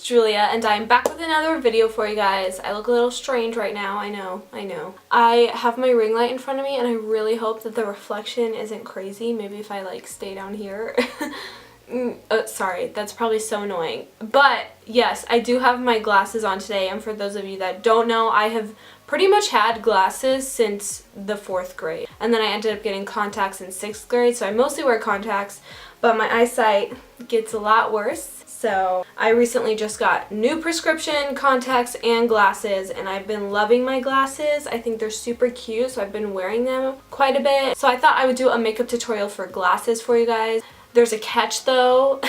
Julia, and I'm back with another video for you guys. I look a little strange right now, I know. I have my ring light in front of me and I really hope that the reflection isn't crazy. Maybe if I like stay down here. Sorry, that's probably so annoying. But yes, I do have my glasses on today, and for those of you that don't know, I have pretty much had glasses since the 4th grade. And then I ended up getting contacts in 6th grade, so I mostly wear contacts, but my eyesight gets a lot worse. So I recently just got new prescription contacts and glasses, and I've been loving my glasses. I think they're super cute, so I've been wearing them quite a bit. So I thought I would do a makeup tutorial for glasses for you guys. There's a catch though.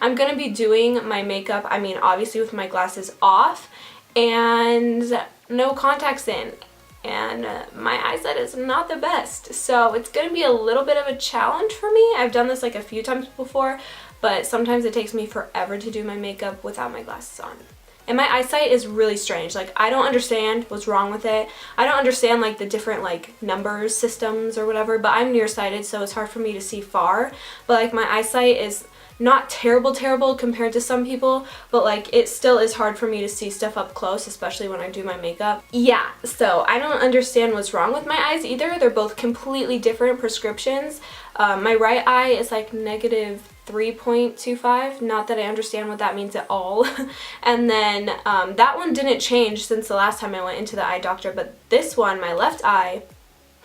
I'm gonna be doing my makeup, I mean obviously with my glasses off and no contacts in, and my eyesight is not the best, so it's gonna be a little bit of a challenge for me. I've done this like a few times before, but sometimes it takes me forever to do my makeup without my glasses on. And my eyesight is really strange. Like, I don't understand what's wrong with it. I don't understand like the different like numbers systems or whatever, but I'm nearsighted, so it's hard for me to see far. But like my eyesight is not terrible compared to some people, but like it still is hard for me to see stuff up close, especially when I do my makeup. Yeah, so I don't understand what's wrong with my eyes either. They're both completely different prescriptions. My right eye is like -3.25, not that I understand what that means at all. And then that one didn't change since the last time I went into the eye doctor, but this one, my left eye,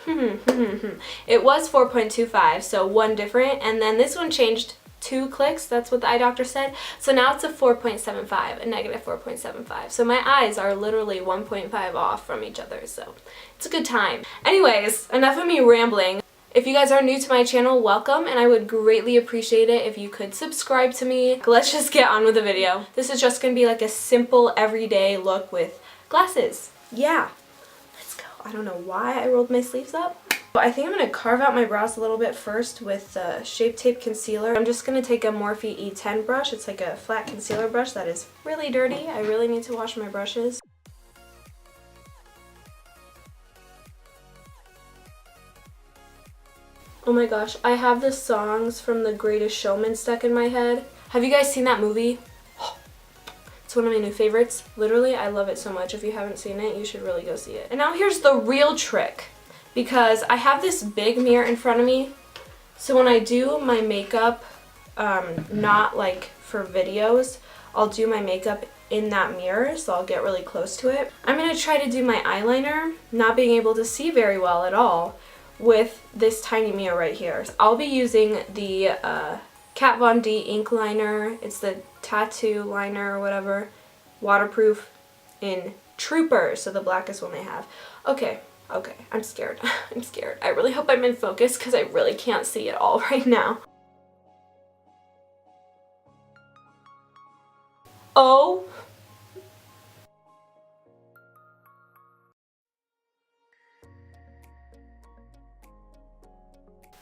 it was 4.25, so one different, and then this one changed 2 clicks, that's what the eye doctor said, so now it's a 4.75, a -4.75, so my eyes are literally 1.5 off from each other, so it's a good time. Anyways, enough of me rambling. If you guys are new to my channel, welcome, and I would greatly appreciate it if you could subscribe to me. Let's just get on with the video. This is just gonna be like a simple everyday look with glasses. Yeah, let's go. I don't know why I rolled my sleeves up. But I think I'm going to carve out my brows a little bit first with the Shape Tape Concealer. I'm just going to take a Morphe E10 brush. It's like a flat concealer brush that is really dirty. I really need to wash my brushes. Oh my gosh, I have the songs from The Greatest Showman stuck in my head. Have you guys seen that movie? It's one of my new favorites. Literally, I love it so much. If you haven't seen it, you should really go see it. And now here's the real trick. Because I have this big mirror in front of me, so when I do my makeup, not like for videos, I'll do my makeup in that mirror, so I'll get really close to it. I'm going to try to do my eyeliner, not being able to see very well at all, with this tiny mirror right here. I'll be using the Kat Von D ink liner. It's the tattoo liner or whatever, waterproof in Trooper, so the blackest one they have. Okay, I'm scared. I'm scared. I really hope I'm in focus because I really can't see it all right now. Oh.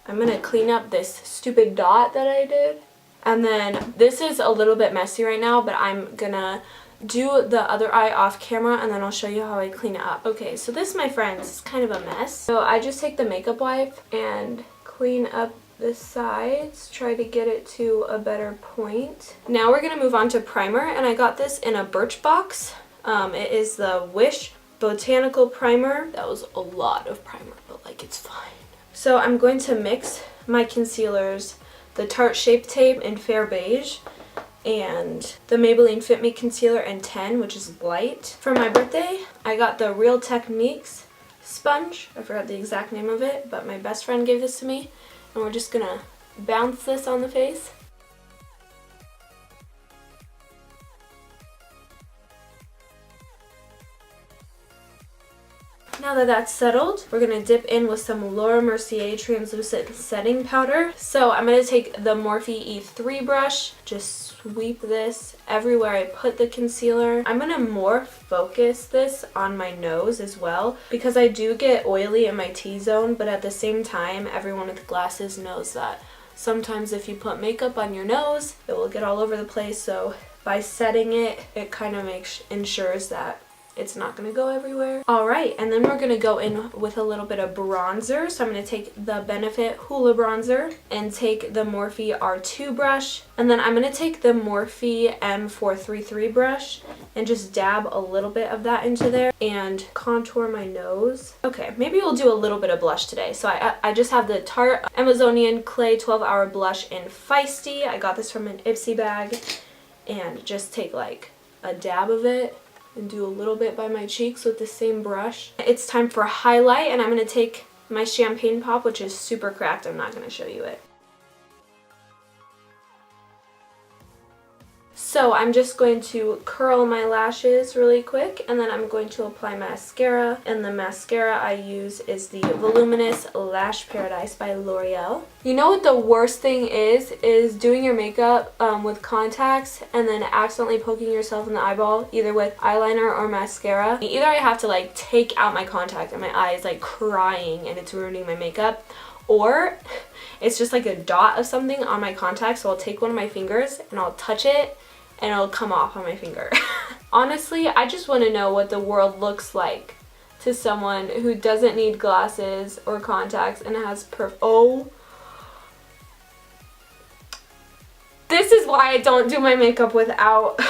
I'm gonna clean up this stupid dot that I did. And then this is a little bit messy right now, but I'm gonna do the other eye off camera and then I'll show you how I clean it up. Okay, so this, my friends, is kind of a mess. So I just take the makeup wipe and clean up the sides, try to get it to a better point. Now we're gonna move on to primer, and I got this in a Birchbox. It is the Wish Botanical Primer. That was a lot of primer, but like it's fine. So I'm going to mix my concealers, the Tarte Shape Tape in Fair Beige, and the Maybelline Fit Me Concealer in 10, which is light. For my birthday, I got the Real Techniques sponge. I forgot the exact name of it, but my best friend gave this to me, and we're just gonna bounce this on the face. Now that that's settled, we're going to dip in with some Laura Mercier translucent setting powder. So I'm going to take the Morphe E3 brush, just sweep this everywhere I put the concealer. I'm going to more focus this on my nose as well, because I do get oily in my T-zone, but at the same time, everyone with glasses knows that sometimes if you put makeup on your nose, it will get all over the place. So by setting it, it kind of ensures that it's not going to go everywhere. Alright, and then we're going to go in with a little bit of bronzer. So I'm going to take the Benefit Hoola bronzer and take the Morphe R2 brush. And then I'm going to take the Morphe M433 brush and just dab a little bit of that into there and contour my nose. Okay, maybe we'll do a little bit of blush today. So I just have the Tarte Amazonian Clay 12-Hour Blush in Feisty. I got this from an Ipsy bag. And just take like a dab of it and do a little bit by my cheeks with the same brush. It's time for highlight, and I'm going to take my Champagne Pop, which is super cracked. I'm not going to show you it. So I'm just going to curl my lashes really quick, and then I'm going to apply mascara. And the mascara I use is the Voluminous Lash Paradise by L'Oreal. You know what the worst thing is doing your makeup with contacts and then accidentally poking yourself in the eyeball, either with eyeliner or mascara. Either I have to like take out my contact and my eye is like crying and it's ruining my makeup, or it's just like a dot of something on my contact. So I'll take one of my fingers and I'll touch it and it'll come off on my finger. Honestly, I just want to know what the world looks like to someone who doesn't need glasses or contacts and has oh. This is why I don't do my makeup without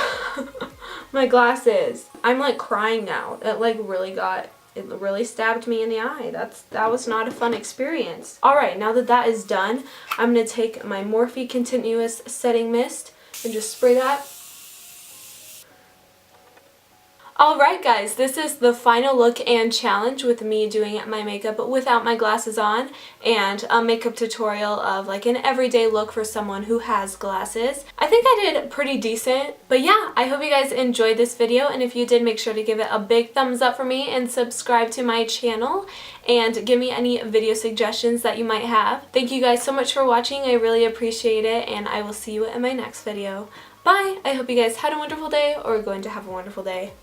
my glasses. I'm like crying now. It really stabbed me in the eye. That was not a fun experience. Alright, now that is done, I'm going to take my Morphe Continuous Setting Mist and just spray that. Alright guys, this is the final look and challenge with me doing my makeup without my glasses on, and a makeup tutorial of like an everyday look for someone who has glasses. I think I did pretty decent, but yeah, I hope you guys enjoyed this video, and if you did, make sure to give it a big thumbs up for me and subscribe to my channel and give me any video suggestions that you might have. Thank you guys so much for watching. I really appreciate it, and I will see you in my next video. Bye! I hope you guys had a wonderful day or are going to have a wonderful day.